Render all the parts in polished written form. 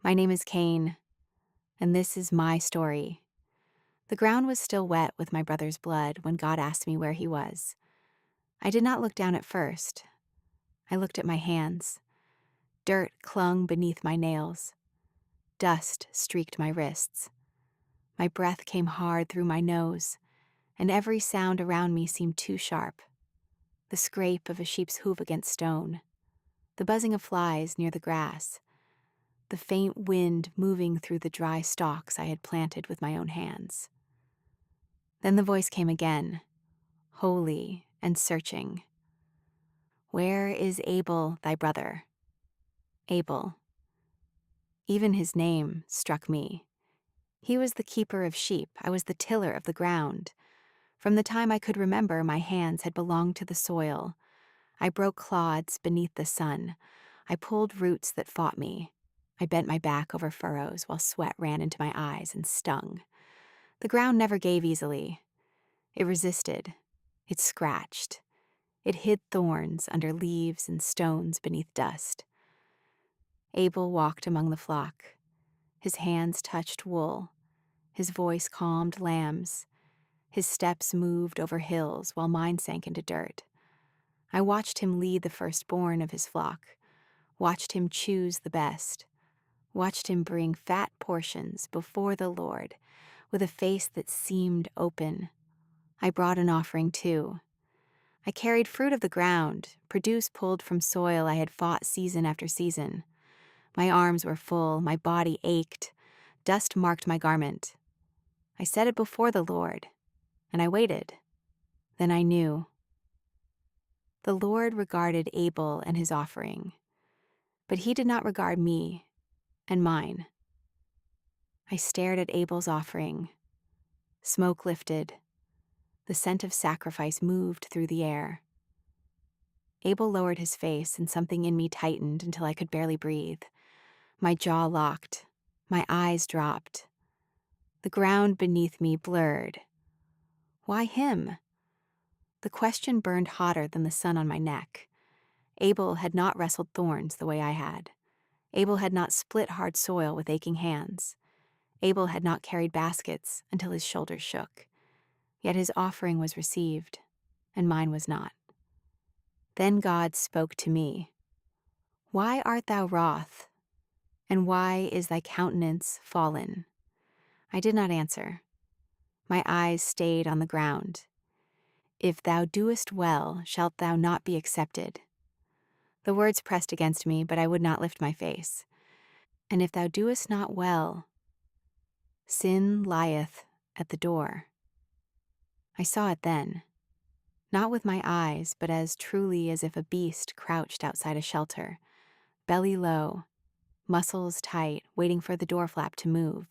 My name is Cain, and this is my story. The ground was still wet with my brother's blood when God asked me where he was. I did not look down at first. I looked at my hands. Dirt clung beneath my nails. Dust streaked my wrists. My breath came hard through my nose, and every sound around me seemed too sharp. The scrape of a sheep's hoof against stone, the buzzing of flies near the grass, the faint wind moving through the dry stalks I had planted with my own hands. Then the voice came again, holy and searching. Where is Abel, thy brother? Abel. Even his name struck me. He was the keeper of sheep. I was the tiller of the ground. From the time I could remember, my hands had belonged to the soil. I broke clods beneath the sun. I pulled roots that fought me. I bent my back over furrows while sweat ran into my eyes and stung. The ground never gave easily. It resisted. It scratched. It hid thorns under leaves and stones beneath dust. Abel walked among the flock. His hands touched wool. His voice calmed lambs. His steps moved over hills while mine sank into dirt. I watched him lead the firstborn of his flock, watched him choose the best, watched him bring fat portions before the Lord with a face that seemed open. I brought an offering too. I carried fruit of the ground, produce pulled from soil I had fought season after season. My arms were full, my body ached, dust marked my garment. I set it before the Lord, and I waited. Then I knew. The Lord regarded Abel and his offering, but he did not regard me and mine. I stared at Abel's offering. Smoke lifted. The scent of sacrifice moved through the air. Abel lowered his face, and something in me tightened until I could barely breathe. My jaw locked. My eyes dropped. The ground beneath me blurred. Why him? The question burned hotter than the sun on my neck. Abel had not wrestled thorns the way I had. Abel had not split hard soil with aching hands. Abel had not carried baskets until his shoulders shook. Yet his offering was received, and mine was not. Then God spoke to me. Why art thou wroth? And why is thy countenance fallen? I did not answer. My eyes stayed on the ground. If thou doest well, shalt thou not be accepted. The words pressed against me, but I would not lift my face. And if thou doest not well, sin lieth at the door. I saw it then, not with my eyes, but as truly as if a beast crouched outside a shelter, belly low, muscles tight, waiting for the door flap to move.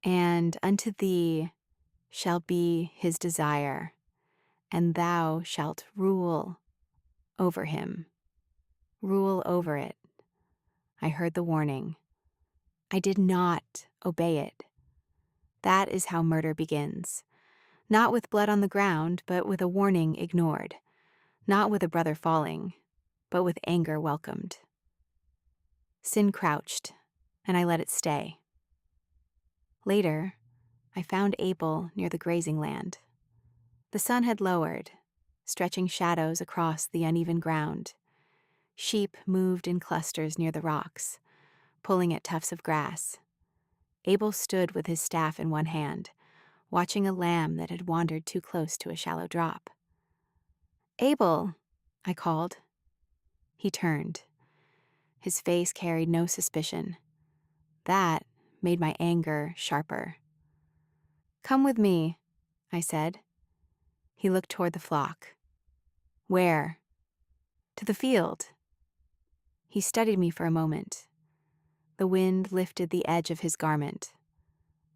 And unto thee shall be his desire, and thou shalt rule over him. Rule over it. I heard the warning. I did not obey it. That is how murder begins. Not with blood on the ground, but with a warning ignored. Not with a brother falling, but with anger welcomed. Sin crouched, and I let it stay. Later, I found Abel near the grazing land. The sun had lowered, stretching shadows across the uneven ground. Sheep moved in clusters near the rocks, pulling at tufts of grass. Abel stood with his staff in one hand, watching a lamb that had wandered too close to a shallow drop. Abel, I called. He turned. His face carried no suspicion. That made my anger sharper. Come with me, I said. He looked toward the flock. Where? To the field. He studied me for a moment. The wind lifted the edge of his garment.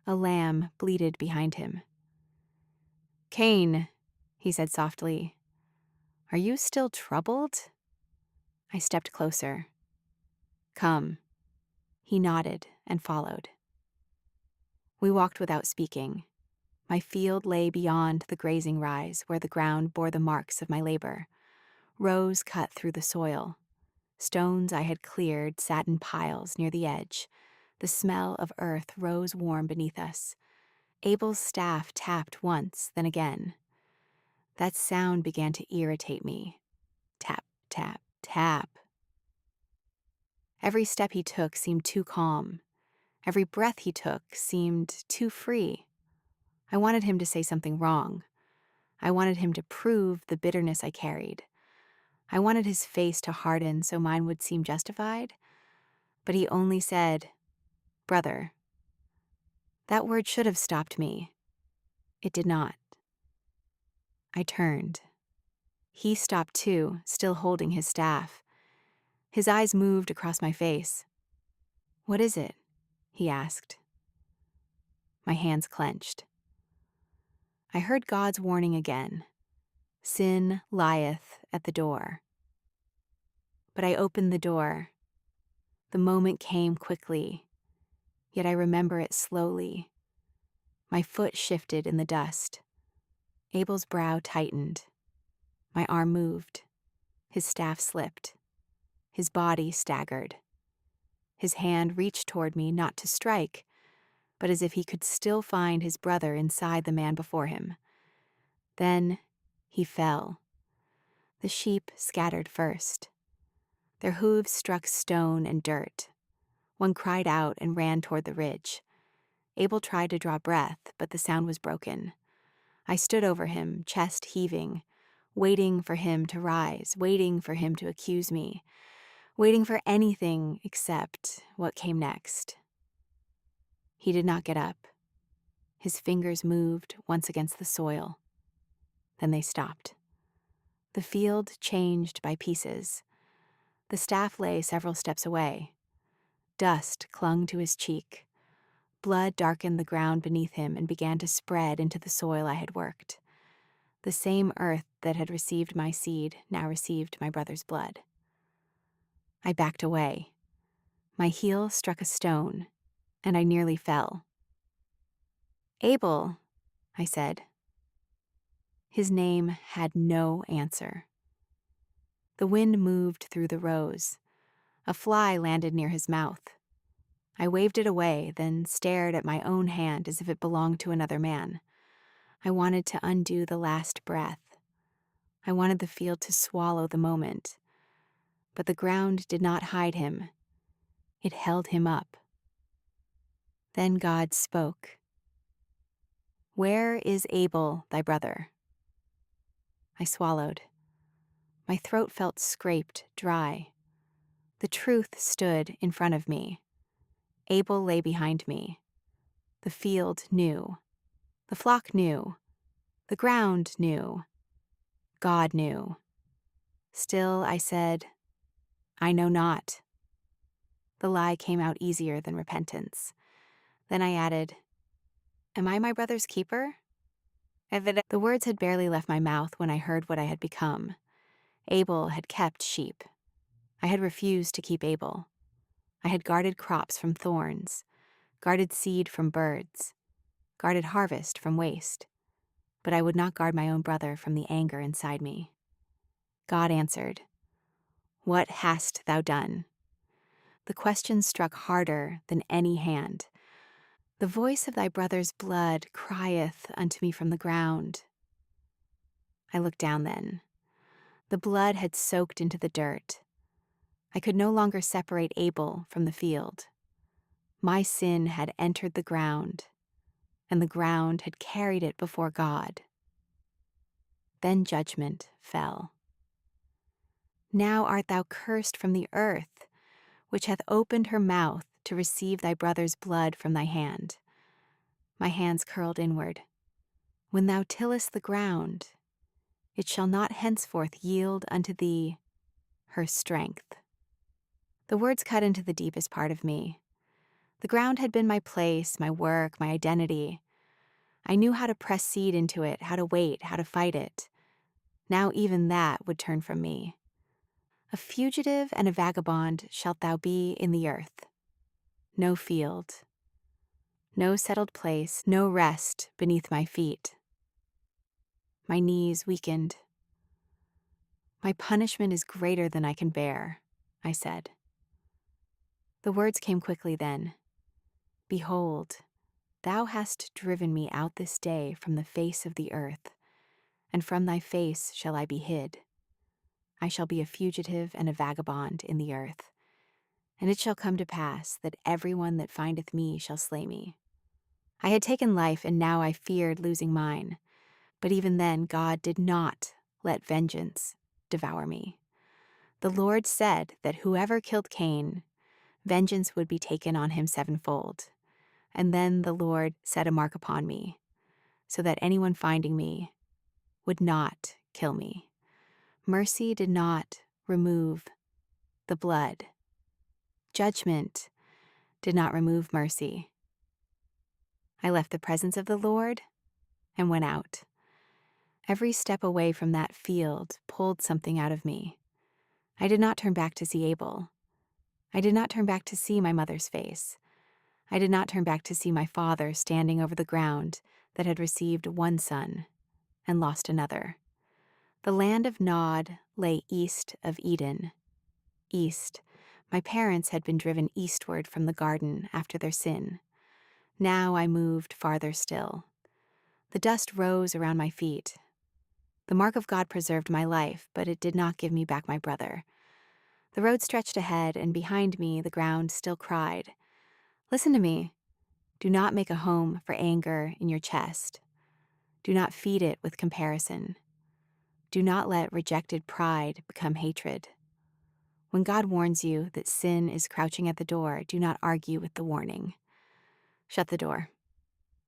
A lamb bleated behind him. Cain, he said softly, are you still troubled? I stepped closer. Come. He nodded and followed. We walked without speaking. My field lay beyond the grazing rise where the ground bore the marks of my labor. Rows cut through the soil. Stones I had cleared sat in piles near the edge. The smell of earth rose warm beneath us. Abel's staff tapped once, then again. That sound began to irritate me. Tap, tap, tap. Every step he took seemed too calm. Every breath he took seemed too free. I wanted him to say something wrong. I wanted him to prove the bitterness I carried. I wanted his face to harden so mine would seem justified. But he only said, "Brother." That word should have stopped me. It did not. I turned. He stopped too, still holding his staff. His eyes moved across my face. "What is it?" he asked. My hands clenched. I heard God's warning again. Sin lieth at the door. But I opened the door. The moment came quickly, yet I remember it slowly. My foot shifted in the dust. Abel's brow tightened. My arm moved. His staff slipped. His body staggered. His hand reached toward me not to strike, but as if he could still find his brother inside the man before him. Then he fell. The sheep scattered first. Their hooves struck stone and dirt. One cried out and ran toward the ridge. Abel tried to draw breath, but the sound was broken. I stood over him, chest heaving, waiting for him to rise, waiting for him to accuse me, waiting for anything except what came next. He did not get up. His fingers moved once against the soil. Then they stopped. The field changed by pieces. The staff lay several steps away. Dust clung to his cheek. Blood darkened the ground beneath him and began to spread into the soil I had worked. The same earth that had received my seed now received my brother's blood. I backed away. My heel struck a stone, and I nearly fell. "Abel," I said. His name had no answer. The wind moved through the rows. A fly landed near his mouth. I waved it away, then stared at my own hand as if it belonged to another man. I wanted to undo the last breath. I wanted the field to swallow the moment. But the ground did not hide him. It held him up. Then God spoke. "Where is Abel, thy brother?" I swallowed. My throat felt scraped dry. The truth stood in front of me. Abel lay behind me. The field knew. The flock knew. The ground knew. God knew. Still I said, "I know not." The lie came out easier than repentance. Then I added, "Am I my brother's keeper?" The words had barely left my mouth when I heard what I had become. Abel had kept sheep. I had refused to keep Abel. I had guarded crops from thorns, guarded seed from birds, guarded harvest from waste. But I would not guard my own brother from the anger inside me. God answered, "What hast thou done?" The question struck harder than any hand. "The voice of thy brother's blood crieth unto me from the ground." I looked down then. The blood had soaked into the dirt. I could no longer separate Abel from the field. My sin had entered the ground, and the ground had carried it before God. Then judgment fell. "Now art thou cursed from the earth, which hath opened her mouth to receive thy brother's blood from thy hand." My hands curled inward. "When thou tillest the ground, it shall not henceforth yield unto thee her strength." The words cut into the deepest part of me. The ground had been my place, my work, my identity. I knew how to press seed into it, how to wait, how to fight it. Now even that would turn from me. "A fugitive and a vagabond shalt thou be in the earth. No field, no settled place, no rest beneath my feet." My knees weakened. "My punishment is greater than I can bear." I said. The words came quickly then. Behold, thou hast driven me out this day from the face of the earth, and from thy face shall I be hid. I shall be a fugitive and a vagabond in the earth. And it shall come to pass that every one that findeth me shall slay me. I had taken life, and now I feared losing mine. But even then God did not let vengeance devour me. The Lord said that whoever killed Cain, vengeance would be taken on him sevenfold. And then the Lord set a mark upon me, so that anyone finding me would not kill me. Mercy did not remove the blood. Judgment did not remove mercy. I left the presence of the Lord and went out. Every step away from that field pulled something out of me. I did not turn back to see Abel. I did not turn back to see my mother's face. I did not turn back to see my father standing over the ground that had received one son and lost another. The land of Nod lay east of Eden. East. My parents had been driven eastward from the garden after their sin. Now I moved farther still. The dust rose around my feet. The mark of God preserved my life, but it did not give me back my brother. The road stretched ahead, and behind me the ground still cried, "Listen to me. Do not make a home for anger in your chest. Do not feed it with comparison. Do not let rejected pride become hatred. When God warns you that sin is crouching at the door, do not argue with the warning. Shut the door."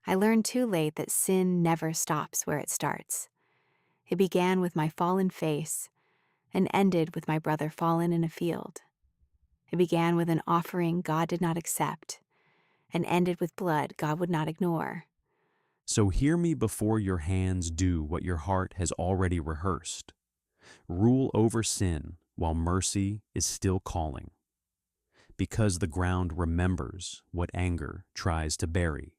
I learned too late that sin never stops where it starts. It began with my fallen face and ended with my brother fallen in a field. It began with an offering God did not accept and ended with blood God would not ignore. So hear me before your hands do what your heart has already rehearsed. Rule over sin while mercy is still calling, because the ground remembers what anger tries to bury.